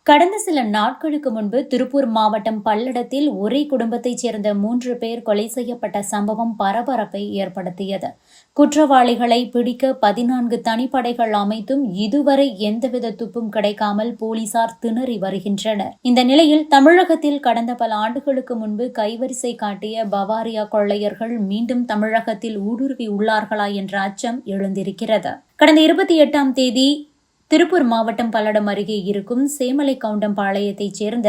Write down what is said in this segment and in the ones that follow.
கடந்த சில நாட்களுக்கு முன்பு திருப்பூர் மாவட்டம் பல்லடத்தில் ஒரே குடும்பத்தைச் சேர்ந்த 3 பேர் கொலை செய்யப்பட்ட சம்பவம் பரபரப்பை ஏற்படுத்தியது. குற்றவாளிகளை பிடிக்க 14 தனிப்படைகள் அமைத்தும் இதுவரை எந்தவித துப்பும் கிடைக்காமல் போலீசார் திணறி வருகின்றனர். இந்த நிலையில் தமிழகத்தில் கடந்த பல ஆண்டுகளுக்கு முன்பு கைவரிசை காட்டிய பவாரியா கொள்ளையர்கள் மீண்டும் தமிழகத்தில் ஊடுருவி உள்ளார்களா என்ற அச்சம் எழுந்திருக்கிறது. கடந்த 28ஆம் தேதி திருப்பூர் மாவட்டம் பல்லடம் அருகே இருக்கும் சேமலைக்கவுண்டம்பாளையத்தைச் சேர்ந்த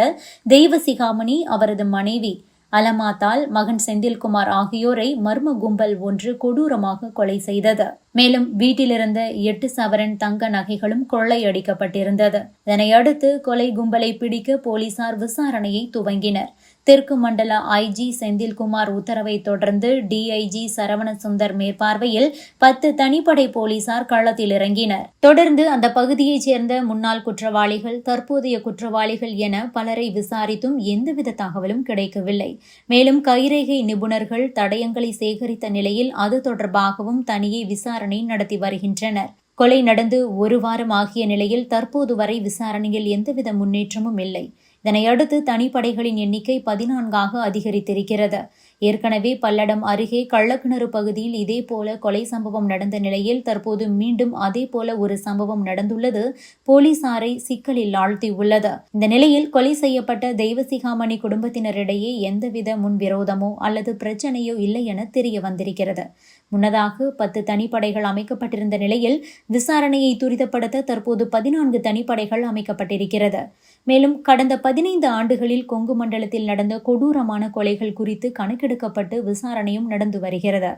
தெய்வசிகாமணி, அவரது மனைவி அலமாத்தாள், மகன் செந்தில்குமார் ஆகியோரை மர்ம கும்பல் ஒன்று கொடூரமாக கொலை செய்தது. மேலும் வீட்டிலிருந்த 8 சவரன் தங்க நகைகளும் கொள்ளையடிக்கப்பட்டிருந்தது. இதனையடுத்து கொலை கும்பலை பிடிக்க போலீசார் விசாரணையை துவங்கினர். தெற்கு மண்டல ஐஜி செந்தில்குமார் உத்தரவை தொடர்ந்து டிஐஜி சரவணசுந்தர் மேற்பார்வையில் 10 தனிப்படை போலீசார் களத்தில் இறங்கினர். தொடர்ந்து அந்த பகுதியைச் சேர்ந்த முன்னாள் குற்றவாளிகள், தற்போதைய குற்றவாளிகள் என பலரை விசாரித்தும் எந்தவித தகவலும் கிடைக்கவில்லை. மேலும் கைரேகை நிபுணர்கள் தடயங்களை சேகரித்த நிலையில் அது தொடர்பாகவும் தனியே விசாரணை நடத்தி வருகின்றனர். கொலை நடந்து 1 வாரம் ஆகிய நிலையில் தற்போது வரை விசாரணையில் எந்தவித முன்னேற்றமும் இல்லை. இதனையடுத்து தனிப்படைகளின் எண்ணிக்கை 14ஆக அதிகரித்திருக்கிறது. ஏற்கனவே பல்லடம் அருகே கள்ளக்கிணறு பகுதியில் இதேபோல கொலை சம்பவம் நடந்த நிலையில் தற்போது மீண்டும் அதேபோல ஒரு சம்பவம் நடந்துள்ளது போலீசாரை சிக்கலில் ஆழ்த்தியுள்ளது. இந்த நிலையில் கொலை செய்யப்பட்ட தெய்வசிகாமணி குடும்பத்தினரிடையே எந்தவித முன்விரோதமோ அல்லது பிரச்சனையோ இல்லை என தெரிய வந்திருக்கிறது. முன்னதாக 10 தனிப்படைகள் அமைக்கப்பட்டிருந்த நிலையில் விசாரணையை துரிதப்படுத்த தற்போது 14 தனிப்படைகள் அமைக்கப்பட்டிருக்கிறது. மேலும் கடந்த 15 ஆண்டுகளில் கொங்கு மண்டலத்தில் நடந்த கொடூரமான கொலைகள் குறித்து கணக்கெடுக்கப்பட்டு விசாரணையும் நடந்து வருகிறது.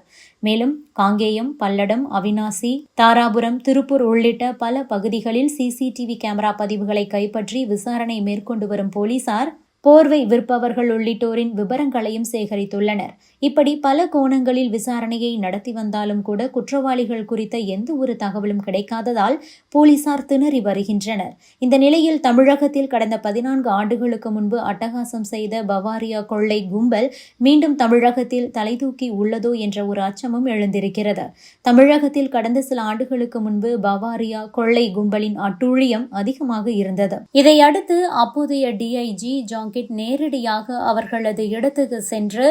மேலும் காங்கேயம், பல்லடம், அவிநாசி, தாராபுரம், திருப்பூர் உள்ளிட்ட பல பகுதிகளில் சிசிடிவி கேமரா பதிவுகளை கைப்பற்றி விசாரணை மேற்கொண்டு வரும் போலீசார் போர்வை விற்பவர்கள் உள்ளிட்டோரின் விவரங்களையும் சேகரித்துள்ளனர். இப்படி பல கோணங்களில் விசாரணையை நடத்தி வந்தாலும் கூட குற்றவாளிகள் குறித்த எந்த ஒரு தகவலும் கிடைக்காததால் போலீசார் திணறி வருகின்றனர். இந்த நிலையில் தமிழகத்தில் கடந்த 14 ஆண்டுகளுக்கு முன்பு அட்டகாசம் செய்த பவாரியா கொள்ளை கும்பல் மீண்டும் தமிழகத்தில் தலைதூக்கி உள்ளதோ என்ற ஒரு அச்சமும் எழுந்திருக்கிறது. தமிழகத்தில் கடந்த சில ஆண்டுகளுக்கு முன்பு பவாரியா கொள்ளை கும்பலின் அட்டூழியம் அதிகமாக இருந்தது. இதையடுத்து அப்போதைய டிஐஜி நேரடியாக அவர்களது இடத்துக்கு சென்று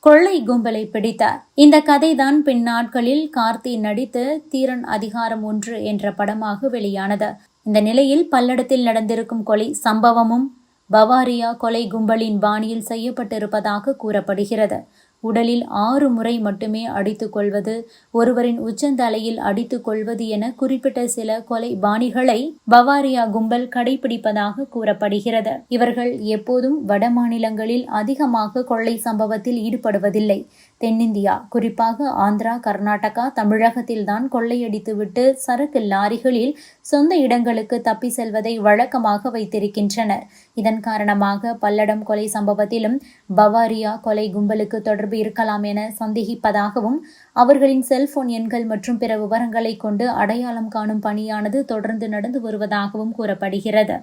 கொள்ளை கும்பலை பிடித்தார். இந்த கதைதான் பின்னாட்களில் கார்த்தி நடித்த தீரன் அதிகாரம் 1 என்ற படமாக வெளியானது. இந்த நிலையில் பல்லடத்தில் நடந்திருக்கும் கொலை சம்பவமும் பவாரியா கொலை கும்பலின் பாணியில் செய்யப்பட்டிருப்பதாக கூறப்படுகிறது. உடலில் 6 முறை மட்டுமே அடித்துக் கொள்வது, ஒருவரின் உச்சந்தலையில் அடித்துக் கொள்வது என குறிப்பிட்ட சில கொலை பாணிகளை பவாரியா கும்பல் கடைபிடிப்பதாக கூறப்படுகிறது. இவர்கள் எப்போதும் வட மாநிலங்களில் அதிகமாக கொள்ளை சம்பவத்தில் ஈடுபடுவதில்லை. தென்னிந்தியா, குறிப்பாக ஆந்திரா, கர்நாடகா, தமிழகத்தில்தான் கொள்ளையடித்துவிட்டு சரக்கு லாரிகளில் சொந்த இடங்களுக்கு தப்பி செல்வதை வழக்கமாக வைத்திருக்கின்றனர். இதன் காரணமாக பல்லடம் கொலை சம்பவத்திலும் பவாரியா கொலை கும்பலுக்கு தொடர்பு இருக்கலாம் என சந்தேகிப்பதாகவும் அவர்களின் செல்போன் எண்கள் மற்றும் பிற விவரங்களை கொண்டு அடையாளம் காணும் பணியானது தொடர்ந்து நடந்து வருவதாகவும் கூறப்படுகிறது.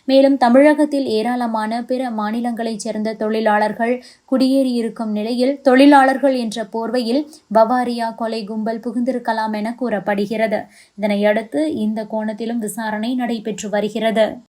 மேலும் தமிழகத்தில் ஏராளமான பிற மாநிலங்களைச் சேர்ந்த தொழிலாளர்கள் குடியேறியிருக்கும் நிலையில் தொழிலாளர்கள் என்ற போர்வையில் பவாரியா கொலை கும்பல் புகுந்திருக்கலாம் என கூறப்படுகிறது. இதனையடுத்து இந்த கோணத்திலும் விசாரணை நடைபெற்று வருகிறது.